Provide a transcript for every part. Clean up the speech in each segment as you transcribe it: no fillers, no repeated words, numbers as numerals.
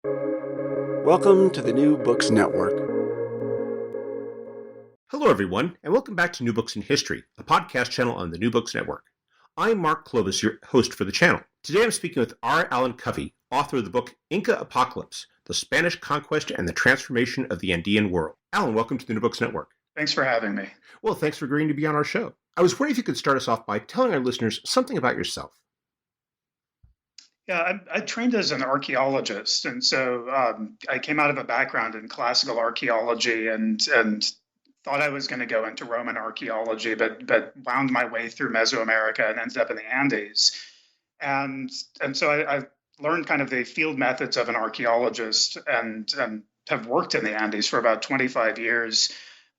Welcome to the New Books Network. Hello, everyone, and welcome back to New Books in History, a podcast channel on the New Books Network. I'm Mark Clovis, your host for the channel. Today I'm speaking with R. Alan Covey, author of the book Inca Apocalypse, The Spanish Conquest and the Transformation of the Andean World. Alan, welcome to the New Books Network. Thanks for having me. Well, thanks for agreeing to be on our show. I was wondering if you could start us off by telling our listeners something about yourself. Yeah, I trained as an archaeologist, and so I came out of a background in classical archaeology and thought I was going to go into Roman archaeology, but wound my way through Mesoamerica and ended up in the Andes. And so I learned kind of the field methods of an archaeologist and have worked in the Andes for about 25 years.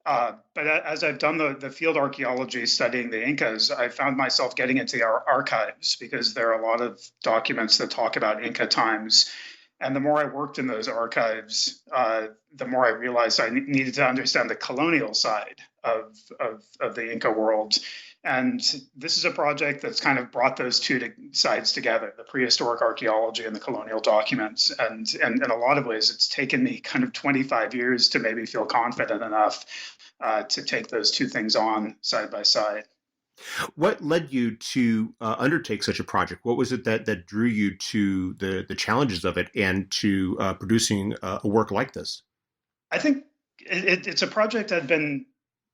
But as I've done the field archaeology studying the Incas, I found myself getting into our archives because there are a lot of documents that talk about Inca times. And the more I worked in those archives, the more I realized I needed to understand the colonial side of the Inca world. And this is a project that's kind of brought those two sides together, the prehistoric archaeology and the colonial documents. And in a lot of ways, it's taken me kind of 25 years to maybe feel confident enough to take those two things on side by side. What led you to undertake such a project? What was it that drew you to the challenges of it and to producing a work like this? I think it's a project I've been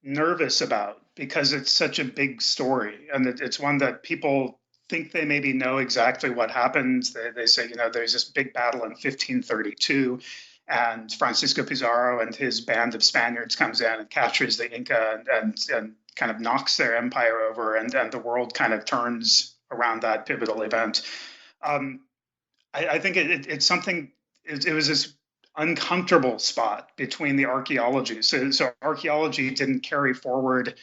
nervous about because it's such a big story, and it's one that people think they maybe know exactly what happened. They say, there's this big battle in 1532, and Francisco Pizarro and his band of Spaniards comes in and captures the Inca and kind of knocks their empire over, and the world kind of turns around that pivotal event. I think it's something. It was this uncomfortable spot between the archaeology. So archaeology didn't carry forward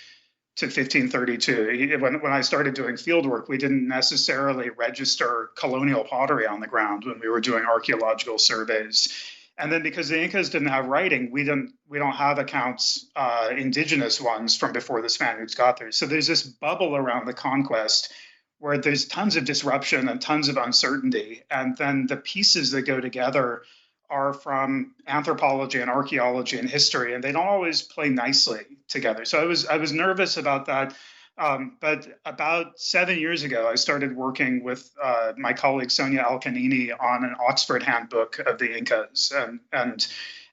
to 1532. When I started doing field work, we didn't necessarily register colonial pottery on the ground when we were doing archaeological surveys. And then because the Incas didn't have writing, we don't have accounts, indigenous ones from before the Spaniards got there. So there's this bubble around the conquest where there's tons of disruption and tons of uncertainty. And then the pieces that go together are from anthropology and archaeology and history, and they don't always play nicely together. So I was nervous about that. But about 7 years ago, I started working with my colleague Sonia Alcanini on an Oxford handbook of the Incas, and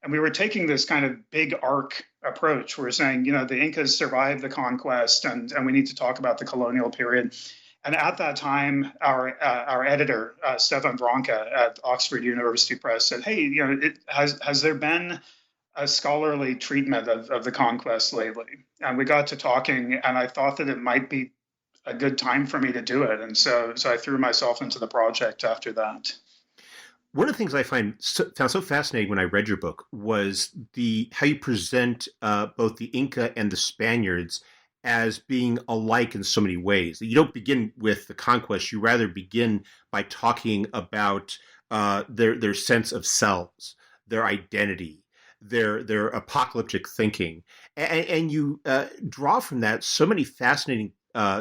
we were taking this kind of big arc approach. We're saying, the Incas survived the conquest, and we need to talk about the colonial period. And at that time, our editor, Stefan Branca at Oxford University Press, said, "Hey, has there been a scholarly treatment of the conquest lately?" And we got to talking, and I thought that it might be a good time for me to do it. And so I threw myself into the project after that. One of the things I found so fascinating when I read your book was how you present both the Inca and the Spaniards as being alike in so many ways. You don't begin with the conquest. You rather begin by talking about their sense of selves, their identity, their apocalyptic thinking. And you draw from that so many fascinating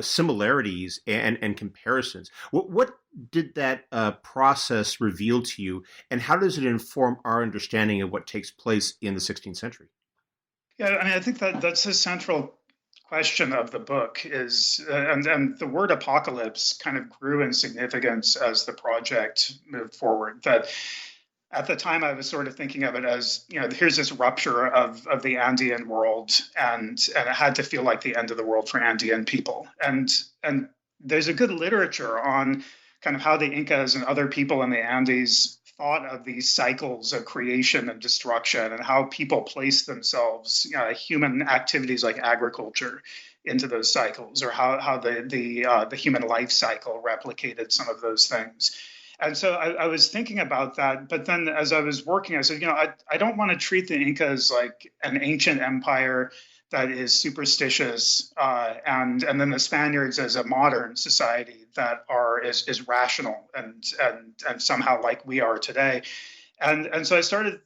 similarities and comparisons. What did that process reveal to you, and how does it inform our understanding of what takes place in the 16th century? Yeah, I mean, I think that's a central question of the book is, and the word apocalypse kind of grew in significance as the project moved forward. That at the time I was sort of thinking of it as, here's this rupture of the Andean world, and it had to feel like the end of the world for Andean people. And there's a good literature on kind of how the Incas and other people in the Andes thought of these cycles of creation and destruction and how people place themselves, human activities like agriculture, into those cycles, or how the human life cycle replicated some of those things. And so I was thinking about that, but then as I was working, I said, I don't want to treat the Incas like an ancient empire that is superstitious, and then the Spaniards as a modern society that is rational and somehow like we are today. And so I started,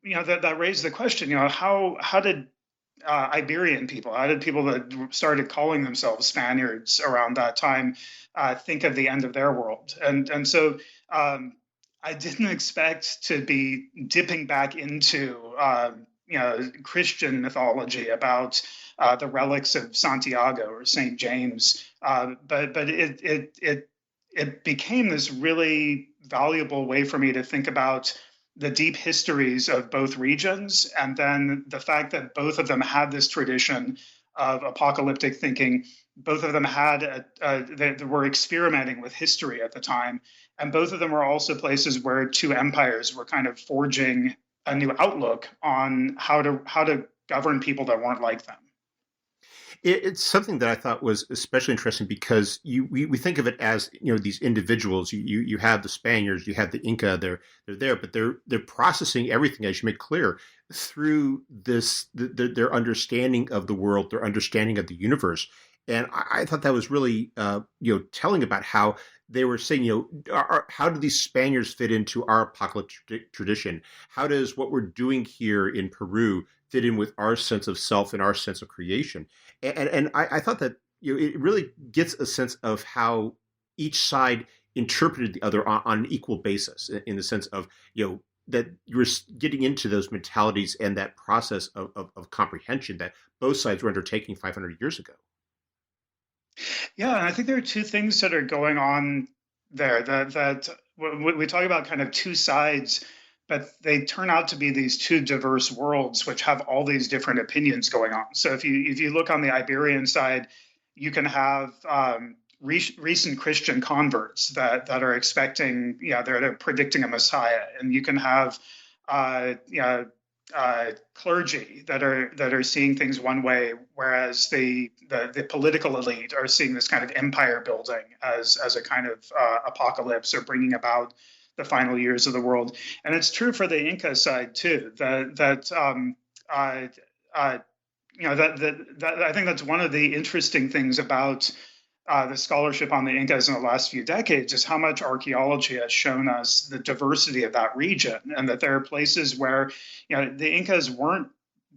that raised the question, how did Iberian people, how did people that started calling themselves Spaniards around that time think of the end of their world? And so I didn't expect to be dipping back into Christian mythology about the relics of Santiago or Saint James, but it became this really valuable way for me to think about the deep histories of both regions, and then the fact that both of them had this tradition of apocalyptic thinking. Both of them they were experimenting with history at the time, and both of them were also places where two empires were kind of forging a new outlook on how to govern people that weren't like them. It's something that I thought was especially interesting because we think of it as these individuals. You have the Spaniards, you have the Inca. They're there, but they're processing everything, as you make clear, through their understanding of the world, their understanding of the universe. And I thought that was really telling about how they were saying, how do these Spaniards fit into our apocalyptic tradition? How does what we're doing here in Peru fit in with our sense of self and our sense of creation? And I thought that it really gets a sense of how each side interpreted the other on an equal basis, in the sense of that you're getting into those mentalities and that process of comprehension that both sides were undertaking 500 years ago. Yeah, and I think there are two things that are going on there that we talk about kind of two sides, but they turn out to be these two diverse worlds which have all these different opinions going on. So if you look on the Iberian side, you can have recent Christian converts that are expecting, they're predicting a Messiah, and you can have clergy that are seeing things one way, whereas the political elite are seeing this kind of empire building as a kind of apocalypse or bringing about the final years of the world. And it's true for the Inca side too. That I think that's one of the interesting things about the scholarship on the Incas in the last few decades is how much archaeology has shown us the diversity of that region, and that there are places where the Incas weren't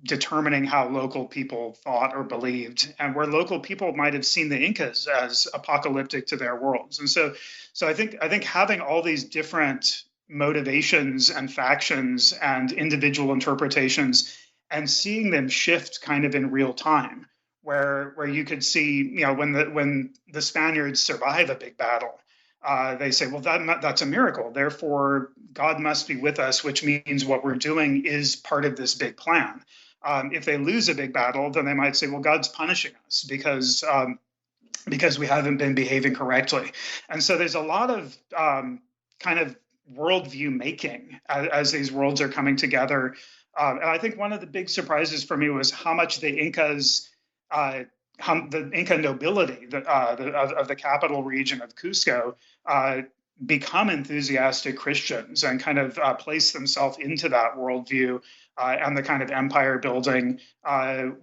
determining how local people thought or believed, and where local people might have seen the Incas as apocalyptic to their worlds. And so I think having all these different motivations and factions and individual interpretations and seeing them shift kind of in real time, where you could see, when the Spaniards survive a big battle, they say, well, that's a miracle. Therefore, God must be with us, which means what we're doing is part of this big plan. If they lose a big battle, then they might say, well, God's punishing us because we haven't been behaving correctly. And so there's a lot of kind of worldview making as these worlds are coming together. And I think one of the big surprises for me was how much the Incas, the Inca nobility of the capital region of Cusco, become enthusiastic Christians and kind of place themselves into that worldview and the kind of empire building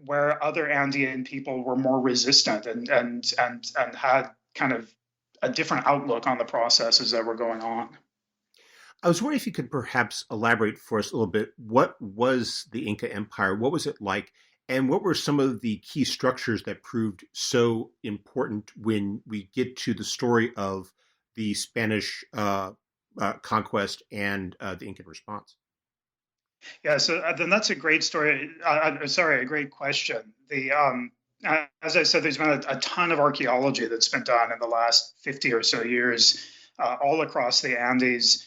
where other Andean people were more resistant and had kind of a different outlook on the processes that were going on. I was wondering if you could perhaps elaborate for us a little bit. What was the Inca Empire? What was it like? And what were some of the key structures that proved so important when we get to the story of the Spanish conquest and the Incan response? Yeah, so then that's a great story. Sorry, a great question. As I said, there's been a ton of archaeology that's been done in the last 50 or so years, all across the Andes.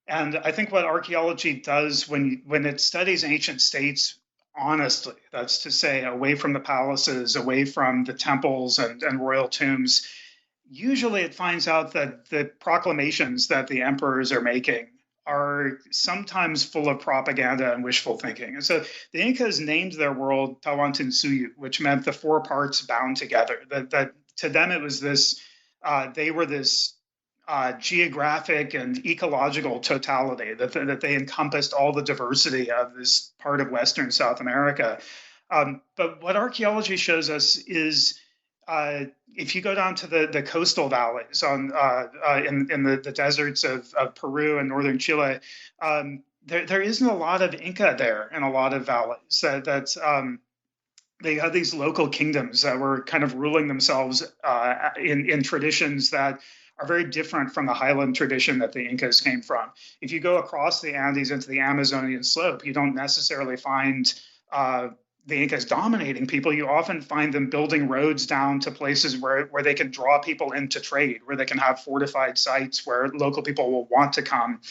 And I think what archaeology does when it studies ancient states honestly, that's to say, away from the palaces, away from the temples and royal tombs, usually it finds out that the proclamations that the emperors are making are sometimes full of propaganda and wishful thinking. And so the Incas named their world Tawantinsuyu, which meant the four parts bound together. That to them it was this, they were this geographic and ecological totality, that they encompassed all the diversity of this part of Western South America. But what archaeology shows us is if you go down to the coastal valleys in the deserts of Peru and northern Chile, there isn't a lot of Inca there in a lot of valleys. They had these local kingdoms that were kind of ruling themselves in traditions that are very different from the highland tradition that the Incas came from. If you go across the Andes into the Amazonian slope, you don't necessarily find the Incas dominating people. You often find them building roads down to places where they can draw people into trade, where they can have fortified sites where local people will want to come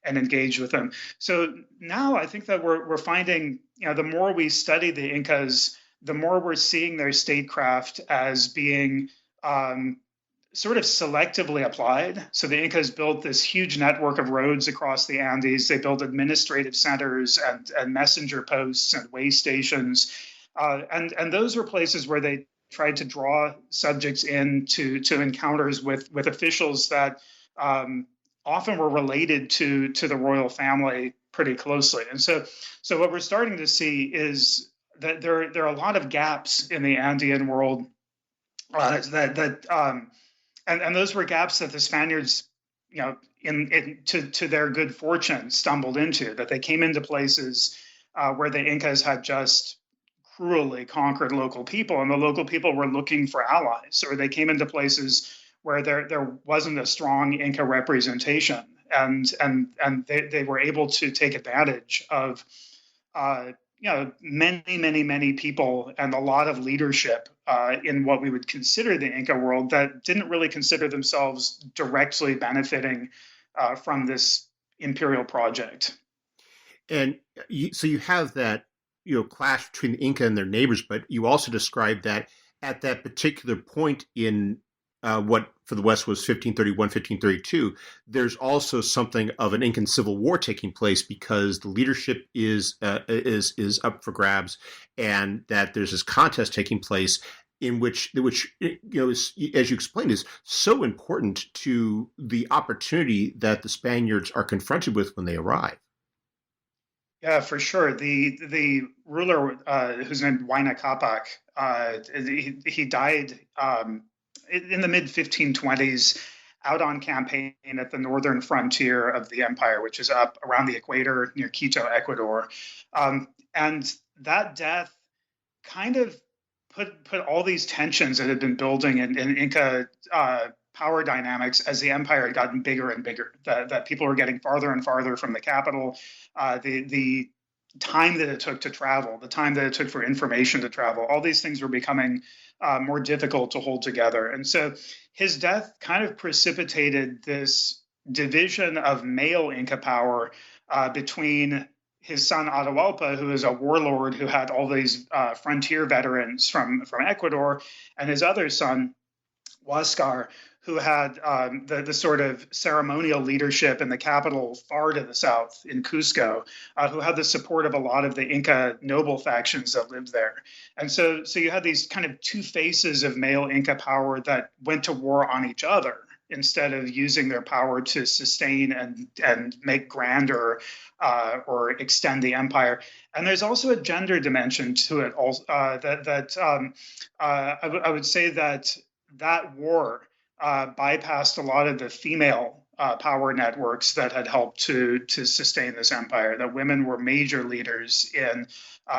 and engage with them. So now I think that we're finding, the more we study the Incas, the more we're seeing their statecraft as being sort of selectively applied. So the Incas built this huge network of roads across the Andes. They built administrative centers and messenger posts and way stations. And those were places where they tried to draw subjects into encounters with officials that often were related to the royal family pretty closely. And so what we're starting to see is that there are a lot of gaps in the Andean world and those were gaps that the Spaniards, to their good fortune, stumbled into. That they came into places where the Incas had just cruelly conquered local people, and the local people were looking for allies, or they came into places where there wasn't a strong Inca representation, and they were able to take advantage of many people and a lot of leadership in what we would consider the Inca world that didn't really consider themselves directly benefiting from this imperial project. And so you have that, clash between the Inca and their neighbors, but you also described that at that particular point in what for the West was 1531, 1532, there's also something of an Incan civil war taking place because the leadership is up for grabs, and that there's this contest taking place in which is, as you explained, is so important to the opportunity that the Spaniards are confronted with when they arrive. Yeah, for sure. The ruler, who's named Huayna Capac, he died in the mid-1520s out on campaign at the northern frontier of the empire, which is up around the equator near Quito, Ecuador. And that death kind of put all these tensions that had been building in Inca power dynamics as the empire had gotten bigger and bigger, that people were getting farther and farther from the capital. The time that it took to travel, the time that it took for information to travel, all these things were becoming more difficult to hold together. And so his death kind of precipitated this division of male Inca power between his son Atahualpa, who is a warlord who had all these frontier veterans from Ecuador, and his other son, Huascar, who had the sort of ceremonial leadership in the capital far to the south in Cusco, who had the support of a lot of the Inca noble factions that lived there. And so you had these kind of two faces of male Inca power that went to war on each other instead of using their power to sustain and make grander or extend the empire. And there's also a gender dimension to it. I would say that war bypassed a lot of the female power networks that had helped to sustain this empire, that women were major leaders in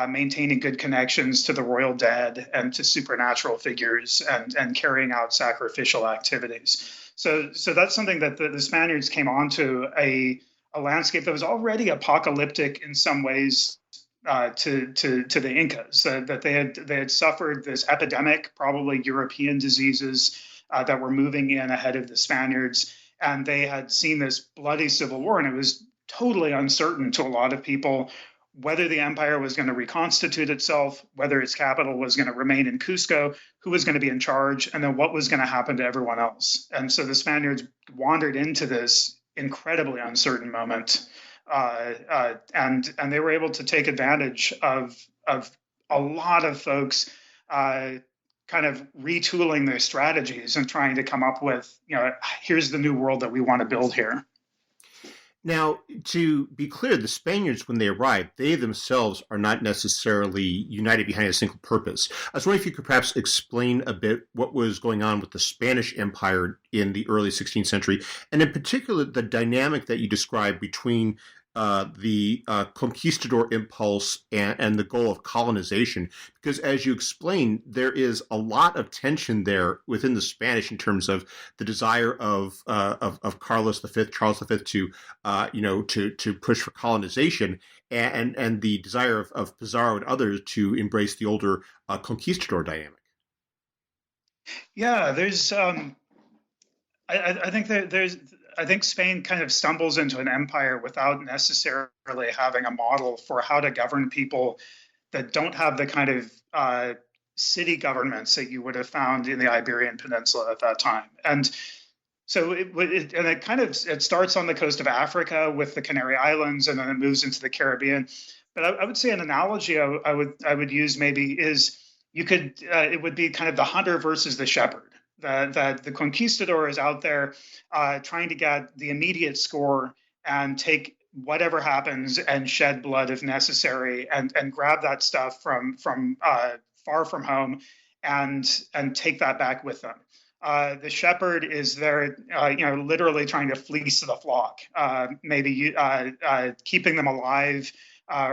maintaining good connections to the royal dead and to supernatural figures and carrying out sacrificial activities. So that's something that the Spaniards came onto a landscape that was already apocalyptic in some ways to the Incas, that they had suffered this epidemic, probably European diseases that were moving in ahead of the Spaniards, and they had seen this bloody civil war, and it was totally uncertain to a lot of people whether the empire was going to reconstitute itself, whether its capital was going to remain in Cusco, who was going to be in charge, and then what was going to happen to everyone else. And so the Spaniards wandered into this incredibly uncertain moment, and they were able to take advantage of a lot of folks kind of retooling their strategies and trying to come up with, here's the new world that we want to build here. Now, to be clear, the Spaniards, when they arrived, they themselves are not necessarily united behind a single purpose. I was wondering if you could perhaps explain a bit what was going on with the Spanish Empire in the early 16th century, and in particular, the dynamic that you described between the conquistador impulse and the goal of colonization, because as you explained, there is a lot of tension there within the Spanish in terms of the desire of Carlos V, Charles V to to push for colonization, and the desire of Pizarro and others to embrace the older conquistador dynamic. Yeah, I think that I think Spain kind of stumbles into an empire without necessarily having a model for how to govern people that don't have the kind of city governments that you would have found in the Iberian Peninsula at that time. And so it starts on the coast of Africa with the Canary Islands, and then it moves into the Caribbean. But I would say an analogy I would use maybe is it would be kind of the hunter versus the shepherd. That the conquistador is out there trying to get the immediate score and take whatever happens and shed blood if necessary, and grab that stuff from far from home and take that back with them. The shepherd is there, literally trying to fleece the flock, maybe keeping them alive,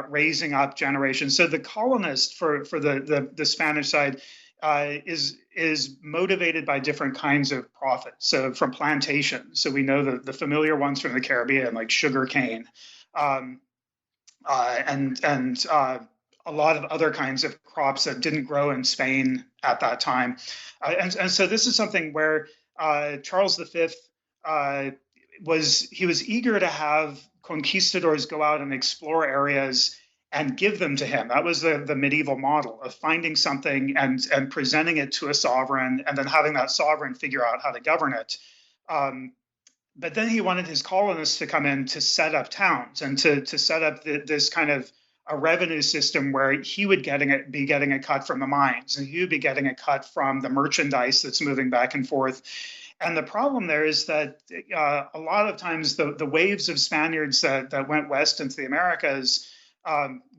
raising up generations. So the colonist for the Spanish side is motivated by different kinds of profit. So from plantations, so we know the familiar ones from the Caribbean, like sugar cane, and a lot of other kinds of crops that didn't grow in Spain at that time. And so this is something where Charles V was eager to have conquistadors go out and explore areas and give them to him. That was the medieval model of finding something and presenting it to a sovereign, and then having that sovereign figure out how to govern it. But then he wanted his colonists to come in to set up towns and to set up this kind of a revenue system where he would be getting a cut from the mines, and he would be getting a cut from the merchandise that's moving back and forth. And the problem there is that a lot of times the waves of Spaniards that went west into the Americas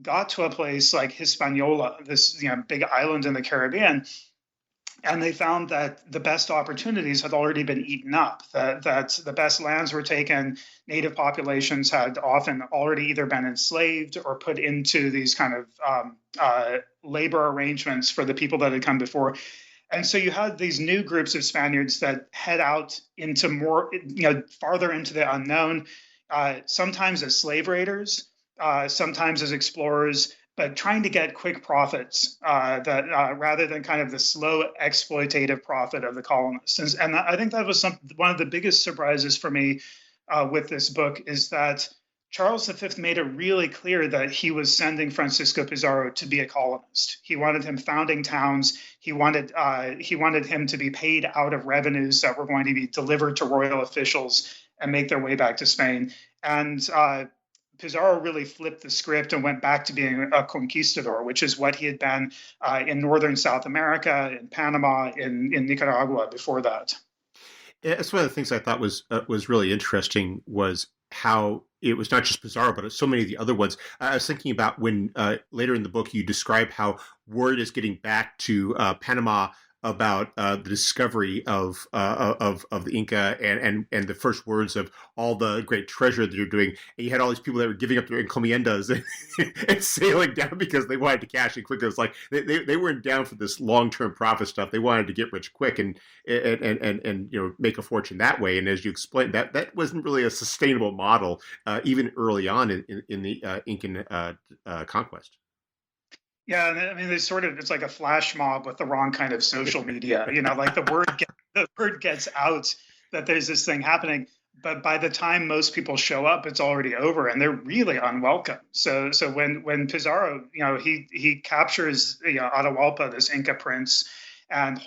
got to a place like Hispaniola, this big island in the Caribbean, and they found that the best opportunities had already been eaten up, that the best lands were taken, native populations had often already either been enslaved or put into these kind of labor arrangements for the people that had come before. And so you had these new groups of Spaniards that head out into more, farther into the unknown, sometimes as slave raiders, sometimes as explorers, but trying to get quick profits rather than kind of the slow exploitative profit of the colonists. And I think that was one of the biggest surprises for me with this book, is that Charles V made it really clear that he was sending Francisco Pizarro to be a colonist. He wanted him founding towns. He wanted him to be paid out of revenues that were going to be delivered to royal officials and make their way back to Spain. And Pizarro really flipped the script and went back to being a conquistador, which is what he had been in northern South America, in Panama, in Nicaragua before that. That's one of the things I thought was really interesting, was how it was not just Pizarro, but so many of the other ones. I was thinking about when later in the book you describe how word is getting back to Panama about the discovery of the Inca and the first words of all the great treasure that you're doing. And you had all these people that were giving up their encomiendas and sailing down because they wanted to cash in quick. It was like they weren't down for this long-term profit stuff. They wanted to get rich quick and make a fortune that way. And as you explained, that wasn't really a sustainable model even early on in the Incan conquest. Yeah, I mean, it's like a flash mob with the wrong kind of social media. Like the word gets out that there's this thing happening, but by the time most people show up, it's already over, and they're really unwelcome. So when Pizarro, he captures Atahualpa, this Inca prince, and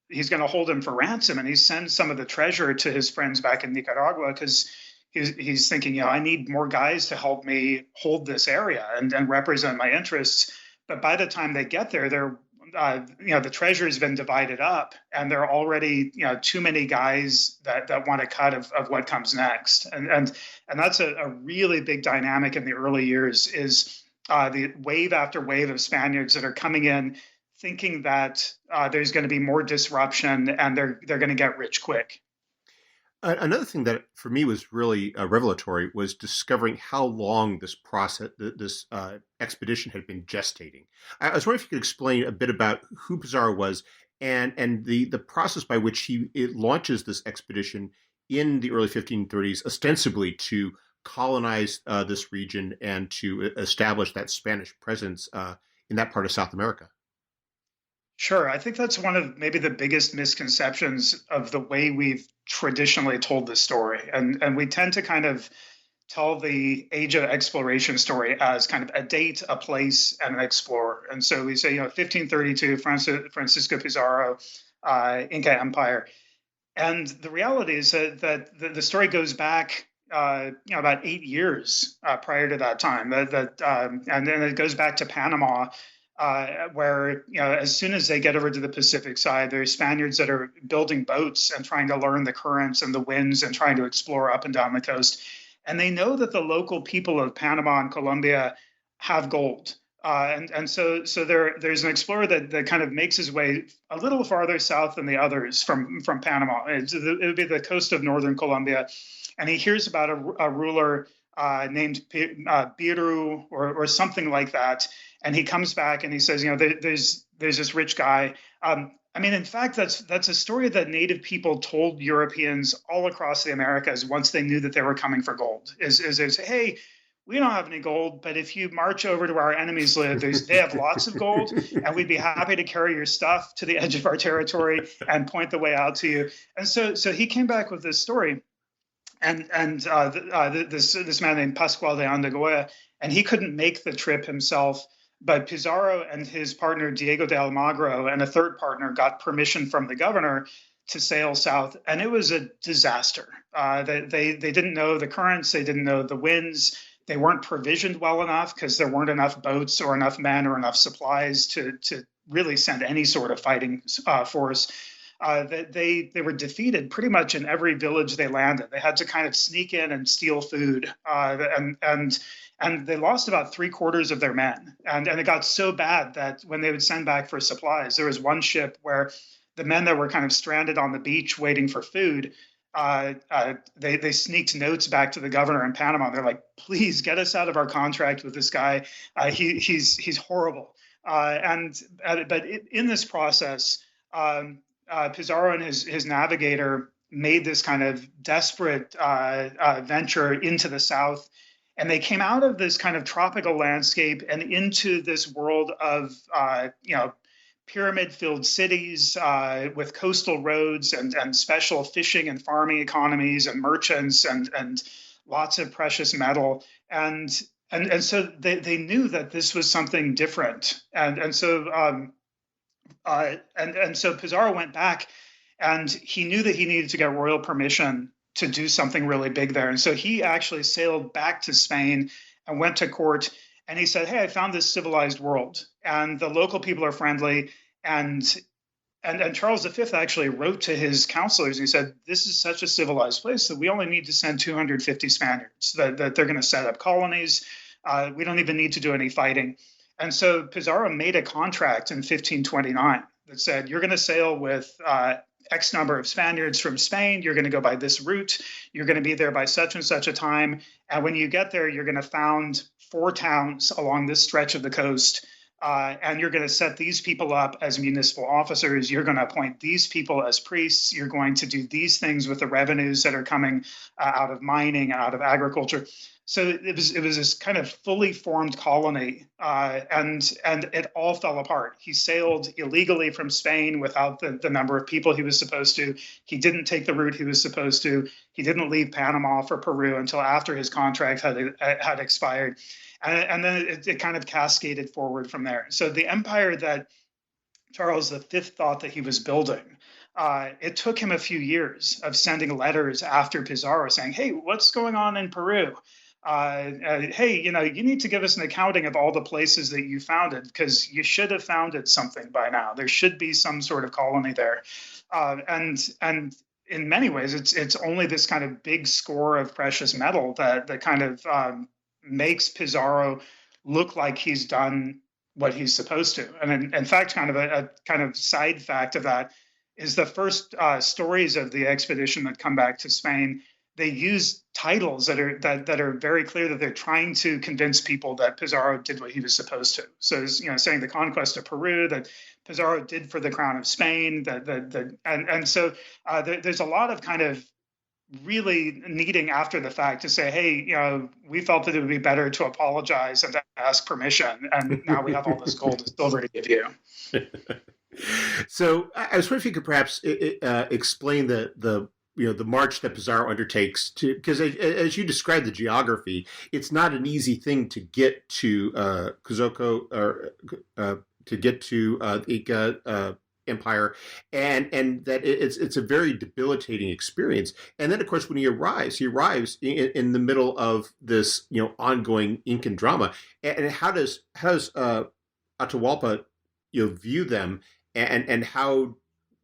he's going to hold him for ransom, and he sends some of the treasure to his friends back in Nicaragua because he's thinking, I need more guys to help me hold this area and represent my interests. But by the time they get there, the treasure has been divided up, and there are already too many guys that want a cut of what comes next. And that's a really big dynamic in the early years, is the wave after wave of Spaniards that are coming in thinking that there's going to be more disruption and they're going to get rich quick. Another thing that for me was really revelatory was discovering how long this process, this expedition had been gestating. I was wondering if you could explain a bit about who Pizarro was and the process by which it launches this expedition in the early 1530s, ostensibly to colonize this region and to establish that Spanish presence in that part of South America. Sure. I think that's one of maybe the biggest misconceptions of the way we've traditionally told the story. And we tend to kind of tell the age of exploration story as kind of a date, a place, and an explorer. And so we say, 1532, Francisco Pizarro, Inca Empire. And the reality is that the story goes back, about 8 years prior to that time. And then it goes back to Panama, where as soon as they get over to the Pacific side, there's Spaniards that are building boats and trying to learn the currents and the winds and trying to explore up and down the coast. And they know that the local people of Panama and Colombia have gold. There's an explorer that kind of makes his way a little farther south than the others from Panama. It would be the coast of northern Colombia. And he hears about a ruler named Biru or something like that. And he comes back and he says, there's this rich guy. In fact, that's a story that Native people told Europeans all across the Americas once they knew that they were coming for gold. Is they say, hey, we don't have any gold, but if you march over to where our enemies live, they have lots of gold, and we'd be happy to carry your stuff to the edge of our territory and point the way out to you. And so he came back with this story, and this man named Pascual de Andagoya, and he couldn't make the trip himself. But Pizarro and his partner, Diego de Almagro, and a third partner got permission from the governor to sail south. And it was a disaster. They didn't know the currents. They didn't know the winds. They weren't provisioned well enough because there weren't enough boats or enough men or enough supplies to really send any sort of fighting force. They were defeated pretty much in every village they landed. They had to kind of sneak in and steal food. And they lost about 3/4 of their men. And it got so bad that when they would send back for supplies, there was one ship where the men that were kind of stranded on the beach waiting for food, they sneaked notes back to the governor in Panama. They're like, please get us out of our contract with this guy. He's horrible. But in this process, Pizarro and his navigator made this kind of desperate venture into the south. And they came out of this kind of tropical landscape and into this world of, pyramid-filled cities with coastal roads and special fishing and farming economies and merchants and lots of precious metal. And so they knew that this was something different. So Pizarro went back, and he knew that he needed to get royal permission to do something really big there. And so he actually sailed back to Spain and went to court, and he said, hey, I found this civilized world, and the local people are friendly. And Charles V actually wrote to his counselors. He said, this is such a civilized place that we only need to send 250 Spaniards, that they're going to set up colonies. We don't even need to do any fighting. And so Pizarro made a contract in 1529 that said, you're going to sail with X number of Spaniards from Spain. You're going to go by this route. You're going to be there by such and such a time. And when you get there, you're going to found 4 towns along this stretch of the coast. And you're going to set these people up as municipal officers. You're going to appoint these people as priests. You're going to do these things with the revenues that are coming out of mining and out of agriculture. So it was this kind of fully formed colony, and it all fell apart. He sailed illegally from Spain without the number of people he was supposed to. He didn't take the route he was supposed to. He didn't leave Panama for Peru until after his contract had expired. And then it kind of cascaded forward from there. So the empire that Charles V thought that he was building, it took him a few years of sending letters after Pizarro saying, hey, what's going on in Peru? Hey, you need to give us an accounting of all the places that you founded, because you should have founded something by now. There should be some sort of colony there. And in many ways, it's only this kind of big score of precious metal that kind of makes Pizarro look like he's done what he's supposed to. And in fact, kind of a kind of side fact of that, is the first stories of the expedition that come back to Spain. They use titles that are very clear that they're trying to convince people that Pizarro did what he was supposed to. So, saying the conquest of Peru, that Pizarro did for the crown of Spain, so there's a lot of kind of really needing after the fact to say, hey, we felt that it would be better to apologize and to ask permission, and now we have all this gold and silver to give you. So I was wondering if you could perhaps explain the march that Pizarro undertakes to, because as you described the geography, it's not an easy thing to get to Cuzco or to get to the Inca Empire, and that it's a very debilitating experience. And then, of course, when he arrives in the middle of this ongoing Incan drama. And how does Atahualpa view them, and how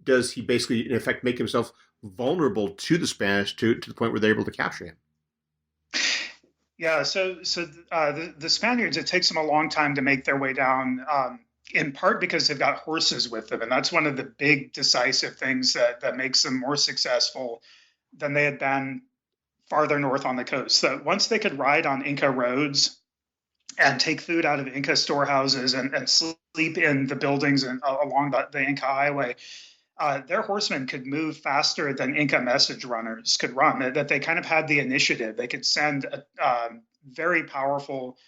does he basically in effect make himself vulnerable to the Spanish to the point where they're able to capture him? Yeah, so the Spaniards, it takes them a long time to make their way down, in part because they've got horses with them. And that's one of the big decisive things that makes them more successful than they had been farther north on the coast. So once they could ride on Inca roads and take food out of Inca storehouses and sleep in the buildings and along the Inca highway, their horsemen could move faster than Inca message runners could run. That they kind of had the initiative. They could send very powerful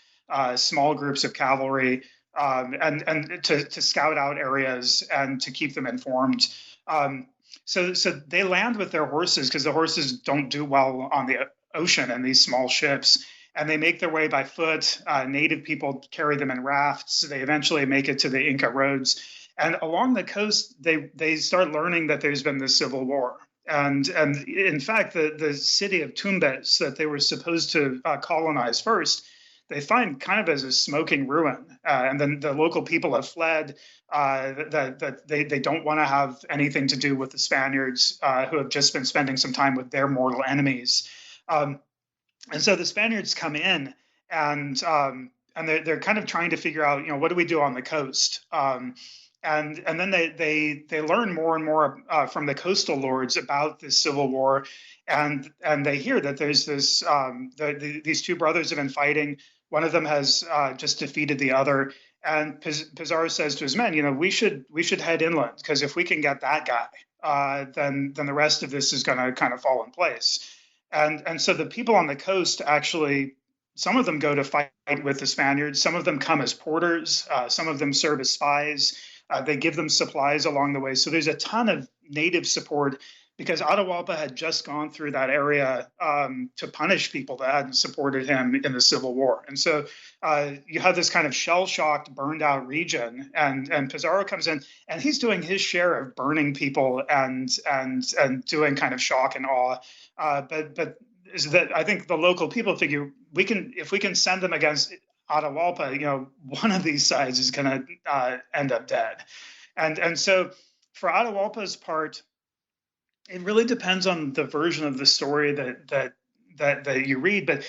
small groups of cavalry and to scout out areas and to keep them informed. So they land with their horses because the horses don't do well on the ocean in these small ships. And they make their way by foot. Native people carry them in rafts. They eventually make it to the Inca roads. And along the coast, they start learning that there's been this civil war. And in fact, the city of Tumbes that they were supposed to colonize first, they find kind of as a smoking ruin. And then the local people have fled, that they don't want to have anything to do with the Spaniards, who have just been spending some time with their mortal enemies. And so the Spaniards come in, and they're kind of trying to figure out, what do we do on the coast? And then they learn more and more from the coastal lords about this civil war, and they hear that there's this these two brothers have been fighting. One of them has just defeated the other, and Pizarro says to his men, we should head inland, because if we can get that guy, then the rest of this is going to kind of fall in place. And so the people on the coast actually, some of them go to fight with the Spaniards. Some of them come as porters. Some of them serve as spies. They give them supplies along the way. So there's a ton of native support, because Atahualpa had just gone through that area to punish people that hadn't supported him in the Civil War. And so you have this kind of shell-shocked, burned-out region, and Pizarro comes in, and he's doing his share of burning people and doing kind of shock and awe. But is that I think the local people figure if we can send them against Atahualpa, one of these sides is going to end up dead. And so for Atahualpa's part, it really depends on the version of the story that you read, but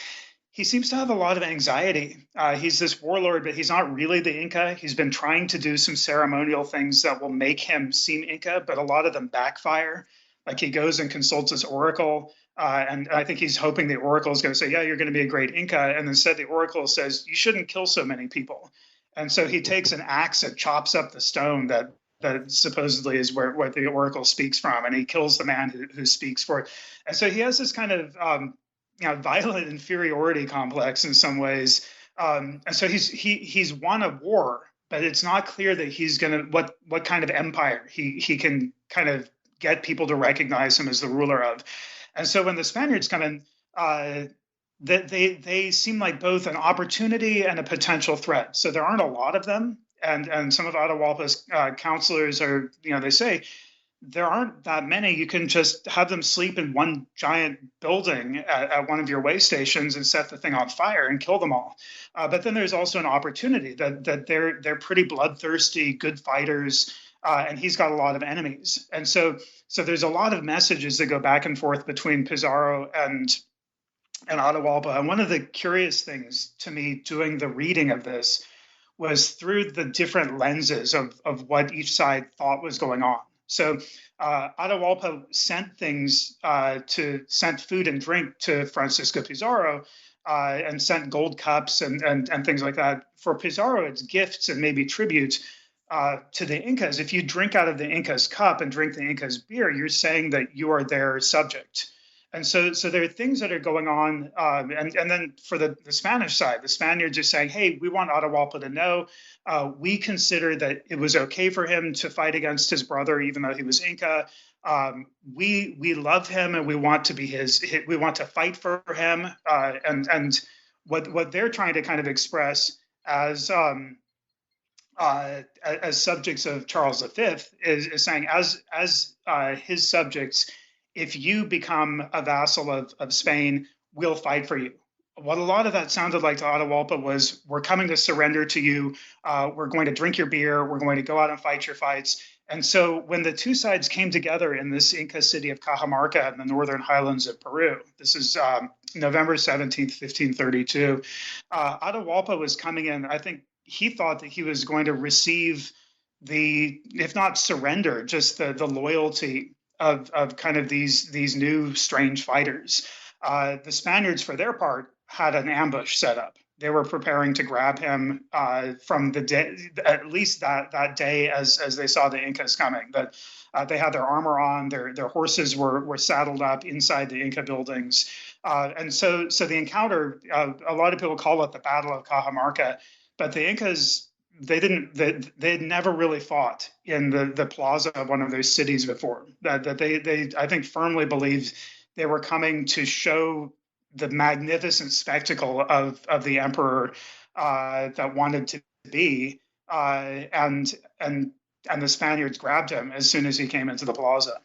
he seems to have a lot of anxiety. He's this warlord, but he's not really the Inca. He's been trying to do some ceremonial things that will make him seem Inca, but a lot of them backfire. Like he goes and consults his oracle, and I think he's hoping the oracle is going to say, yeah, you're going to be a great Inca. And instead the oracle says, you shouldn't kill so many people. And so he takes an axe and chops up the stone that supposedly is where the oracle speaks from, and he kills the man who speaks for it. And so he has this kind of violent inferiority complex in some ways. And so he's won a war, but it's not clear that he's going to what kind of empire he can kind of get people to recognize him as the ruler of. And so when the Spaniards come in, they seem like both an opportunity and a potential threat. So there aren't a lot of them. And some of Atahualpa's counselors they say there aren't that many. You can just have them sleep in one giant building at one of your way stations and set the thing on fire and kill them all. But then there's also an opportunity that they're pretty bloodthirsty, good fighters, and he's got a lot of enemies. And so there's a lot of messages that go back and forth between Pizarro and Atahualpa. And one of the curious things to me doing the reading of this was through the different lenses of what each side thought was going on. So Atahualpa sent food and drink to Francisco Pizarro, and sent gold cups and things like that. For Pizarro, it's gifts and maybe tributes to the Incas. If you drink out of the Inca's cup and drink the Inca's beer, you're saying that you are their subject. And so there are things that are going on. And then for the Spanish side, the Spaniards are saying, hey, we want Atahualpa to know. We consider that it was okay for him to fight against his brother, even though he was Inca. We love him and we want to be we want to fight for him. And what they're trying to kind of express as subjects of Charles V is saying, as his subjects, if you become a vassal of Spain, we'll fight for you. What a lot of that sounded like to Atahualpa was, we're coming to surrender to you. We're going to drink your beer. We're going to go out and fight your fights. And so when the two sides came together in this Inca city of Cajamarca in the northern highlands of Peru, this is November 17th, 1532, Atahualpa was coming in. I think he thought that he was going to receive if not surrender, just the loyalty of kind of these new strange fighters. The Spaniards, for their part, had an ambush set up. They were preparing to grab him from the day, at least that day, as they saw the Incas coming. That they had their armor on, their horses were saddled up inside the Inca buildings, and so the encounter. A lot of people call it the Battle of Cajamarca, but the Incas, they had never really fought in the plaza of one of those cities before. That they I think firmly believed they were coming to show the magnificent spectacle of the emperor that wanted to be, and the Spaniards grabbed him as soon as he came into the plaza.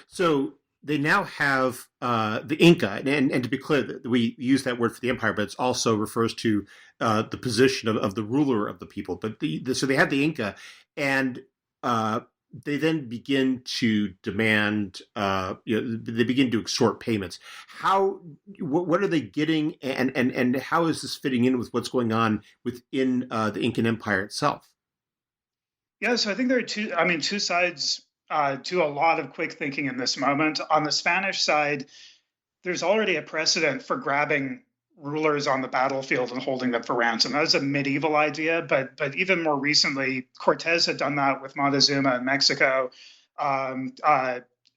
So they now have the Inca, and to be clear, we use that word for the empire, but it also refers to the position of the ruler of the people. But so they have the Inca, and they then begin to demand, they begin to extort payments. What are they getting, and how is this fitting in with what's going on within the Incan Empire itself? Yeah, so I think there are two sides to a lot of quick thinking in this moment. On the Spanish side, there's already a precedent for grabbing rulers on the battlefield and holding them for ransom. That was a medieval idea, but even more recently, Cortez had done that with Montezuma in Mexico.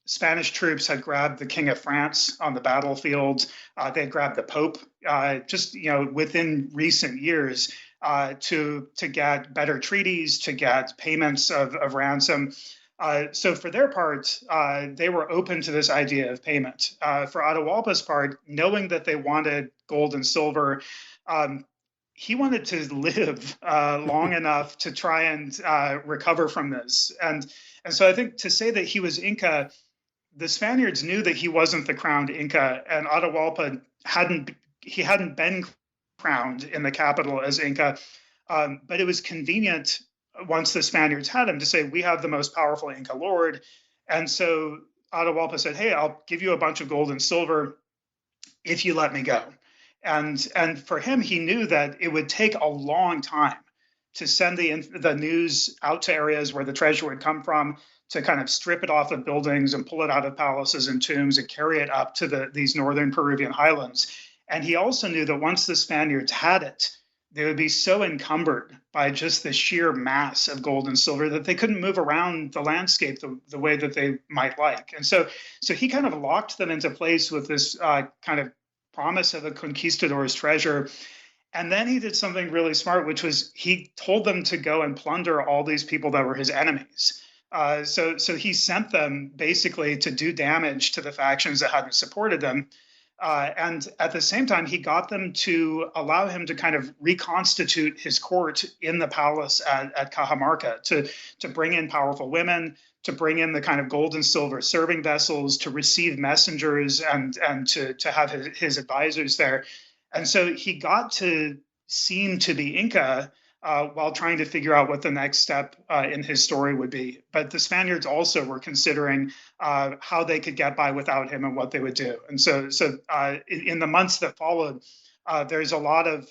Spanish troops had grabbed the King of France on the battlefield. They had grabbed the Pope just within recent years to get better treaties, to get payments of ransom. So for their part, they were open to this idea of payment. For Atahualpa's part, knowing that they wanted gold and silver, he wanted to live long enough to try and recover from this. And so I think to say that he was Inca, the Spaniards knew that he wasn't the crowned Inca, and Atahualpa hadn't been crowned in the capital as Inca. But it was convenient once the Spaniards had him to say, we have the most powerful Inca lord. And so Atahualpa said, hey, I'll give you a bunch of gold and silver if you let me go. And for him, he knew that it would take a long time to send the news out to areas where the treasure would come from, to kind of strip it off of buildings and pull it out of palaces and tombs and carry it up to these northern Peruvian highlands. And he also knew that once the Spaniards had it, they would be so encumbered by just the sheer mass of gold and silver that they couldn't move around the landscape the way that they might like. And so he kind of locked them into place with this kind of promise of a conquistador's treasure. And then he did something really smart, which was he told them to go and plunder all these people that were his enemies. So he sent them basically to do damage to the factions that hadn't supported them. And at the same time, he got them to allow him to kind of reconstitute his court in the palace at Cajamarca, to bring in powerful women, to bring in the kind of gold and silver serving vessels, to receive messengers, and to have his advisors there. And so he got to seem to be Inca while trying to figure out what the next step in his story would be. But the Spaniards also were considering how they could get by without him and what they would do. And so in the months that followed, there's a lot of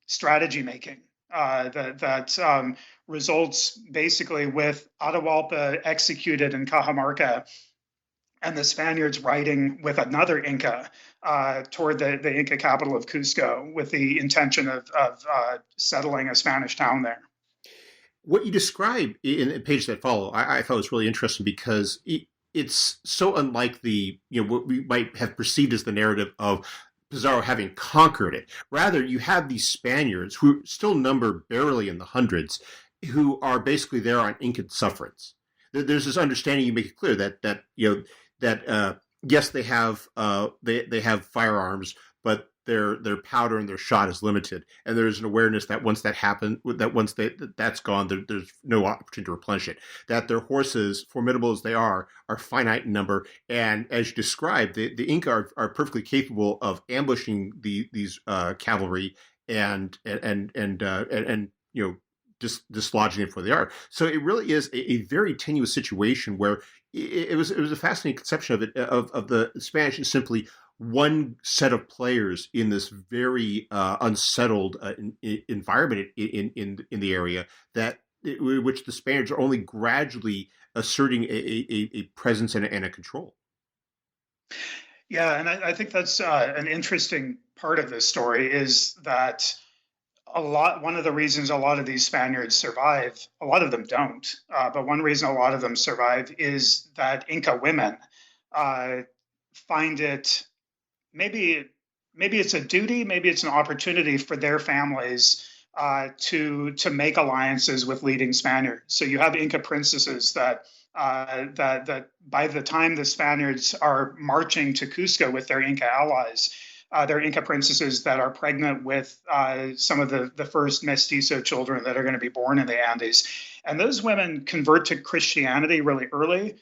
strategy making that results basically with Atahualpa executed in Cajamarca and the Spaniards riding with another Inca toward the Inca capital of Cusco with the intention of settling a Spanish town there. What you describe in the page that follow, I thought was really interesting because it's so unlike the what we might have perceived as the narrative of Pizarro having conquered it. Rather, you have these Spaniards who still number barely in the hundreds, who are basically there on Incan sufferance. There's this understanding, you make it clear that yes, they have firearms, but their powder and their shot is limited, and there's an awareness that once that happens, that's gone, there's no opportunity to replenish it. That their horses, formidable as they are finite in number, and as you described, the Inca are perfectly capable of ambushing these cavalry and just dislodging it before they are. So it really is a very tenuous situation where it was a fascinating conception of it of the Spanish is simply one set of players in this very unsettled environment in the area which the Spaniards are only gradually asserting a presence and a control. Yeah, and I think that's an interesting part of this story is that one of the reasons a lot of these Spaniards survive, a lot of them don't, but one reason a lot of them survive is that Inca women find it maybe it's a duty, maybe it's an opportunity for their families to make alliances with leading Spaniards. So you have Inca princesses that by the time the Spaniards are marching to Cusco with their Inca allies, they're Inca princesses that are pregnant with some of the first mestizo children that are going to be born in the Andes. And those women convert to Christianity really early.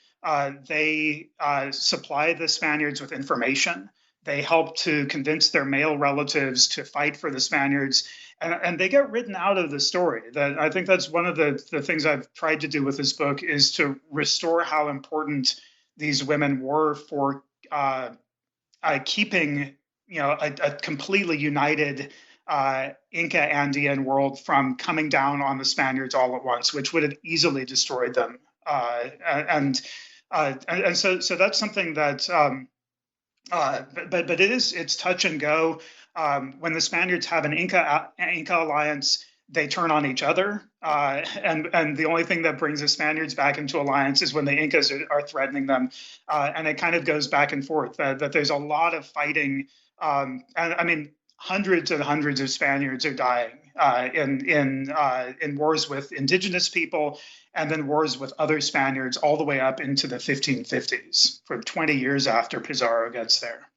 They supply the Spaniards with information. They help to convince their male relatives to fight for the Spaniards. And they get written out of the story. That I think that's one of the things I've tried to do with this book is to restore how important these women were for keeping a completely united Inca Andean world from coming down on the Spaniards all at once, which would have easily destroyed them. And so that's something that. But it's touch and go. When the Spaniards have an Inca alliance, they turn on each other, and the only thing that brings the Spaniards back into alliance is when the Incas are threatening them, and it kind of goes back and forth. That there's a lot of fighting. And I mean, hundreds and hundreds of Spaniards are dying in wars with indigenous people, and then wars with other Spaniards all the way up into the 1550s, for 20 years after Pizarro gets there.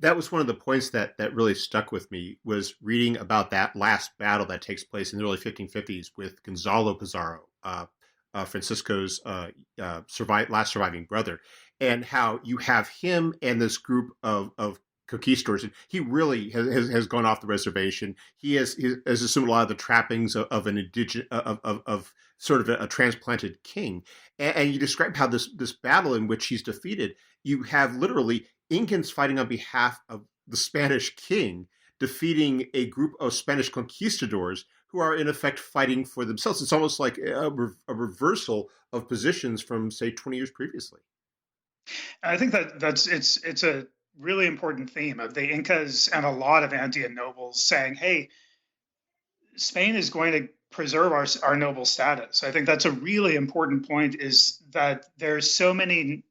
That was one of the points that really stuck with me, was reading about that last battle that takes place in the early 1550s with Gonzalo Pizarro, Francisco's last surviving brother, and how you have him and this group of conquistadors. And he really has gone off the reservation. He has assumed a lot of the trappings of an indigenous of sort of a transplanted king. And you describe how this battle in which he's defeated, you have literally Incans fighting on behalf of the Spanish king, defeating a group of Spanish conquistadors who are in effect fighting for themselves. It's almost like a reversal of positions from, say, 20 years previously. I think it's a really important theme of the Incas and a lot of Andean nobles saying, hey, Spain is going to preserve our noble status. I think that's a really important point, is that there's so many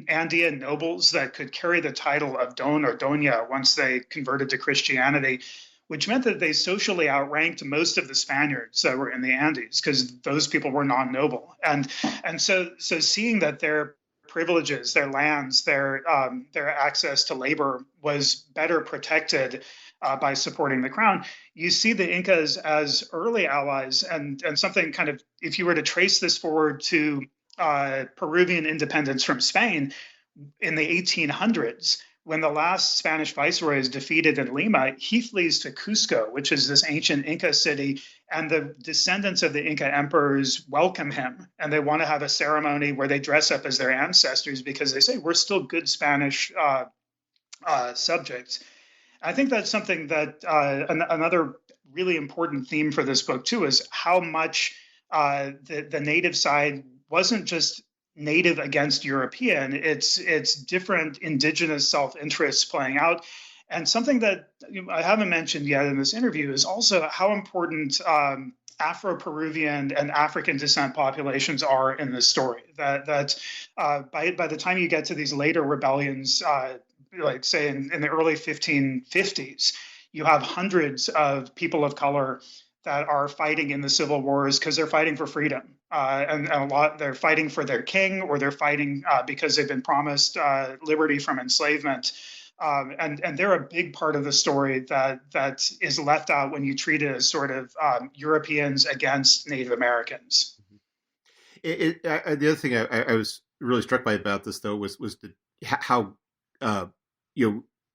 Andean nobles that could carry the title of Don or Doña once they converted to Christianity, which meant that they socially outranked most of the Spaniards that were in the Andes, because those people were non-noble. And so seeing that their privileges, their lands, their access to labor was better protected by supporting the crown, you see the Incas as early allies, and something kind of, if you were to trace this forward to Peruvian independence from Spain in the 1800s, when the last Spanish viceroy is defeated in Lima, he flees to Cusco, which is this ancient Inca city, and the descendants of the Inca emperors welcome him, and they want to have a ceremony where they dress up as their ancestors because they say, we're still good Spanish subjects. I think that's something that another really important theme for this book too is how much the native side wasn't just native against European. It's different indigenous self-interests playing out. And something that I haven't mentioned yet in this interview is also how important Afro-Peruvian and African descent populations are in this story. By the time you get to these later rebellions, like say in the early 1550s, you have hundreds of people of color that are fighting in the civil wars because they're fighting for freedom. And a lot they're fighting for their king, or they're fighting because they've been promised liberty from enslavement. And they're a big part of the story that is left out when you treat it as sort of Europeans against Native Americans. The other thing I was really struck by about this, though, was how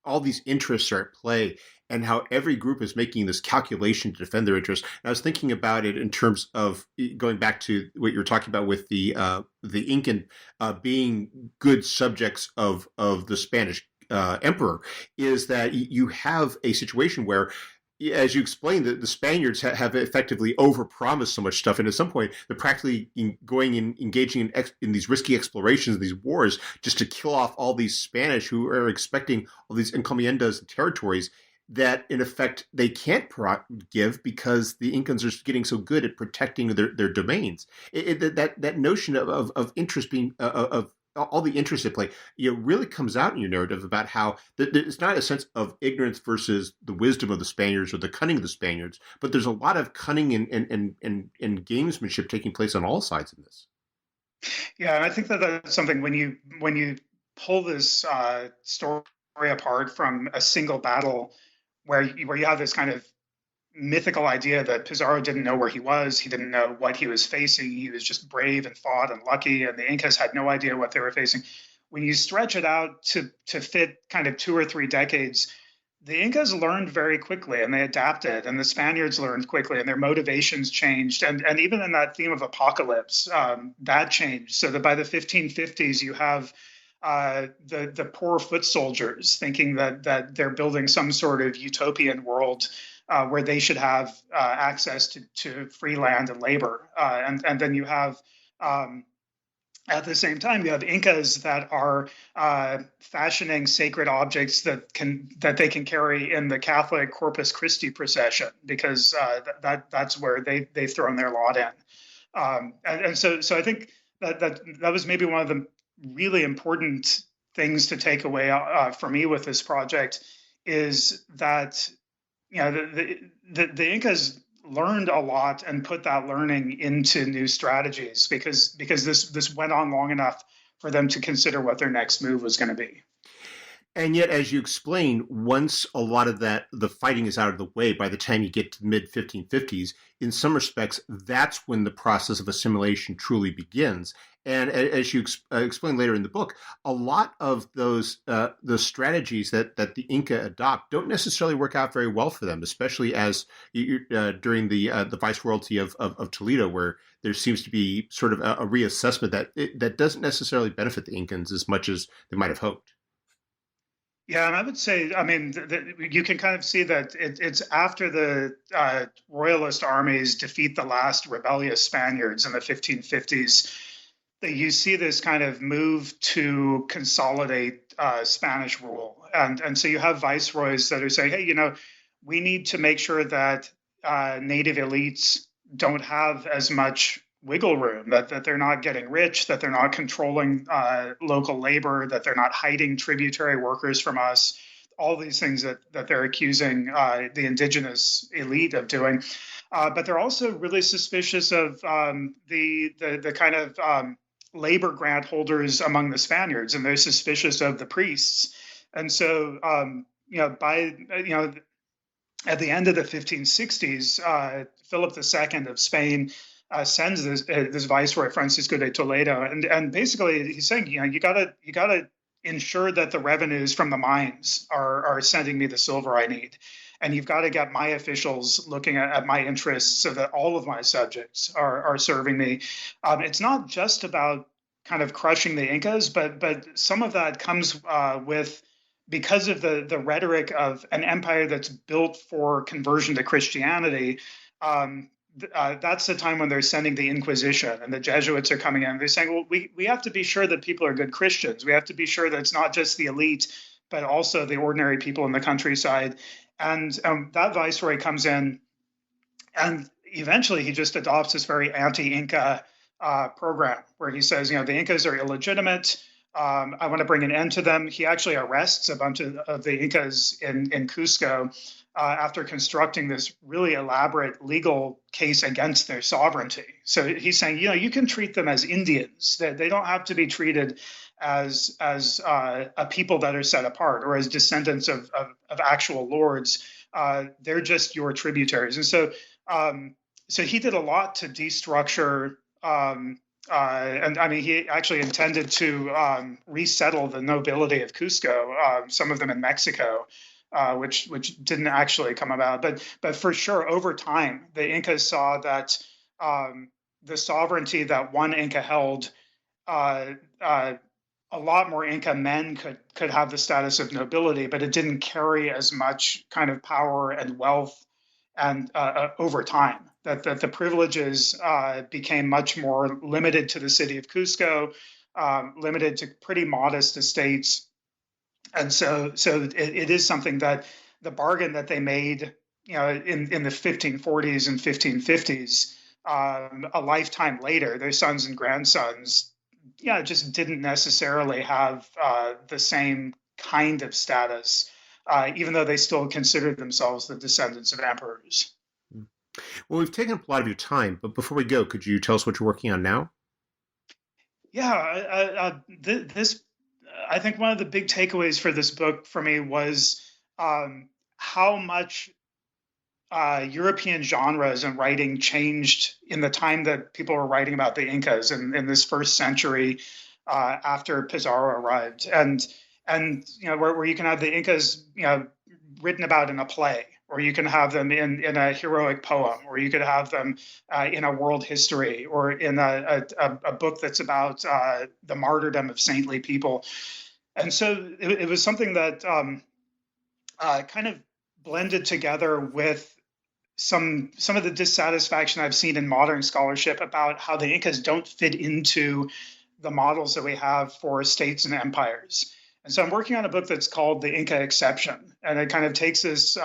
all these interests are at play, and how every group is making this calculation to defend their interests. And I was thinking about it in terms of going back to what you were talking about with the Incan being good subjects of the Spanish emperor, is that you have a situation where, as you explained, the Spaniards have effectively overpromised so much stuff, and at some point they're practically engaging in these risky explorations, these wars, just to kill off all these Spanish who are expecting all these encomiendas and territories that, in effect, they can't give because the Incans are getting so good at protecting their domains. That notion of interest being of all the interest at play, really comes out in your narrative about how it's not a sense of ignorance versus the wisdom of the Spaniards or the cunning of the Spaniards, but there's a lot of cunning and gamesmanship taking place on all sides in this. Yeah, and I think that's something when you pull this story apart from a single battle, where you have this kind of mythical idea that Pizarro didn't know where he was. He didn't know what he was facing. He was just brave and fought and lucky, and the Incas had no idea what they were facing. When you stretch it out to fit kind of 2 or 3 decades, the Incas learned very quickly and they adapted, and the Spaniards learned quickly and their motivations changed. And even in that theme of apocalypse, that changed. So that by the 1550s, you have the poor foot soldiers thinking that they're building some sort of utopian world where they should have access to free land and labor. And then you have, at the same time, you have Incas that are fashioning sacred objects that they can carry in the Catholic Corpus Christi procession, because that's where they've thrown their lot in. And so I think that was maybe one of the really important things to take away for me with this project, is that the Incas learned a lot and put that learning into new strategies because this went on long enough for them to consider what their next move was going to be. And yet, as you explain, once a lot of the fighting is out of the way, by the time you get to mid 1550s, in some respects, that's when the process of assimilation truly begins. And as you explain later in the book, a lot of those the strategies that the Inca adopt don't necessarily work out very well for them, especially as during the viceroyalty of Toledo, where there seems to be sort of a reassessment that doesn't necessarily benefit the Incans as much as they might have hoped. Yeah, and I would say, I mean, you can kind of see that it's after the royalist armies defeat the last rebellious Spaniards in the 1550s that you see this kind of move to consolidate Spanish rule. And so you have viceroys that are saying, hey, we need to make sure that native elites don't have as much wiggle room, that they're not getting rich, that they're not controlling local labor, that they're not hiding tributary workers from us, all these things that they're accusing the indigenous elite of doing. But they're also really suspicious of the kind of labor grant holders among the Spaniards, and they're suspicious of the priests. And so, at the end of the 1560s, Philip II of Spain sends this viceroy, Francisco de Toledo, and basically he's saying, you gotta ensure that the revenues from the mines are sending me the silver I need, and you've got to get my officials looking at my interests so that all of my subjects are serving me. It's not just about kind of crushing the Incas, but some of that comes with because of the rhetoric of an empire that's built for conversion to Christianity, that's the time when they're sending the Inquisition and the Jesuits are coming in. They're saying, well, we have to be sure that people are good Christians. We have to be sure that it's not just the elite, but also the ordinary people in the countryside. And that viceroy comes in, and eventually he just adopts this very anti-Inca program where he says, the Incas are illegitimate. I want to bring an end to them. He actually arrests a bunch of the Incas in Cusco after constructing this really elaborate legal case against their sovereignty. So he's saying, you can treat them as Indians. They don't have to be treated as a people that are set apart or as descendants of actual lords. They're just your tributaries. And so he did a lot to destructure. And I mean, he actually intended to resettle the nobility of Cusco, some of them in Mexico, which didn't actually come about. But for sure, over time, the Incas saw that the sovereignty that one Inca held, a lot more Inca men could have the status of nobility, but it didn't carry as much kind of power and wealth and over time. That the privileges became much more limited to the city of Cusco, limited to pretty modest estates. And so it is something that the bargain that they made, in the 1540s and 1550s, a lifetime later, their sons and grandsons, just didn't necessarily have the same kind of status, even though they still considered themselves the descendants of emperors. Well, we've taken up a lot of your time, but before we go, could you tell us what you're working on now? Yeah, this I think one of the big takeaways for this book for me was how much European genres and writing changed in the time that people were writing about the Incas in this first century after Pizarro arrived, and where you can have the Incas written about in a play, or you can have them in a heroic poem, or you could have them in a world history, or in a book that's about the martyrdom of saintly people. And so it was something that kind of blended together with some of the dissatisfaction I've seen in modern scholarship about how the Incas don't fit into the models that we have for states and empires. And so I'm working on a book that's called The Inca Exception, and it kind of takes this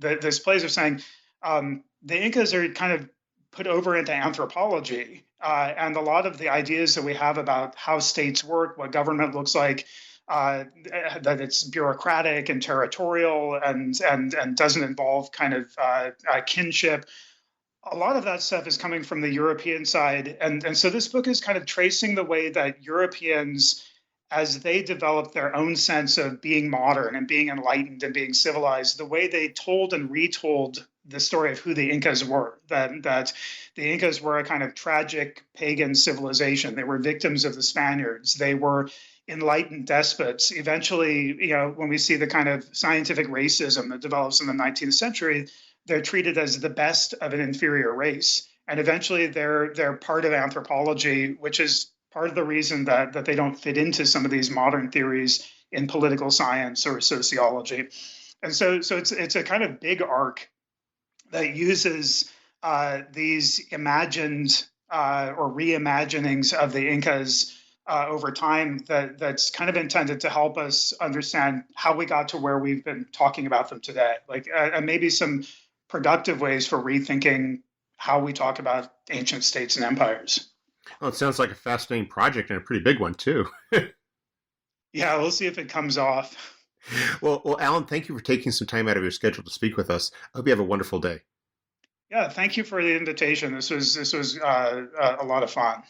this place of saying the Incas are kind of put over into anthropology, and a lot of the ideas that we have about how states work, what government looks like, that it's bureaucratic and territorial and doesn't involve kind of kinship. A lot of that stuff is coming from the European side, and so this book is kind of tracing the way that Europeans, as they developed their own sense of being modern and being enlightened and being civilized, the way they told and retold the story of who the Incas were, that the Incas were a kind of tragic pagan civilization. They were victims of the Spaniards. They were enlightened despots. Eventually, when we see the kind of scientific racism that develops in the 19th century, they're treated as the best of an inferior race. And eventually they're part of anthropology, which is part of the reason that they don't fit into some of these modern theories in political science or sociology. And so it's a kind of big arc that uses these imagined or reimaginings of the Incas over time that's kind of intended to help us understand how we got to where we've been talking about them today, and maybe some productive ways for rethinking how we talk about ancient states and empires. Well, it sounds like a fascinating project and a pretty big one, too. Yeah, we'll see if it comes off. Well, Alan, thank you for taking some time out of your schedule to speak with us. I hope you have a wonderful day. Yeah, thank you for the invitation. This was a lot of fun.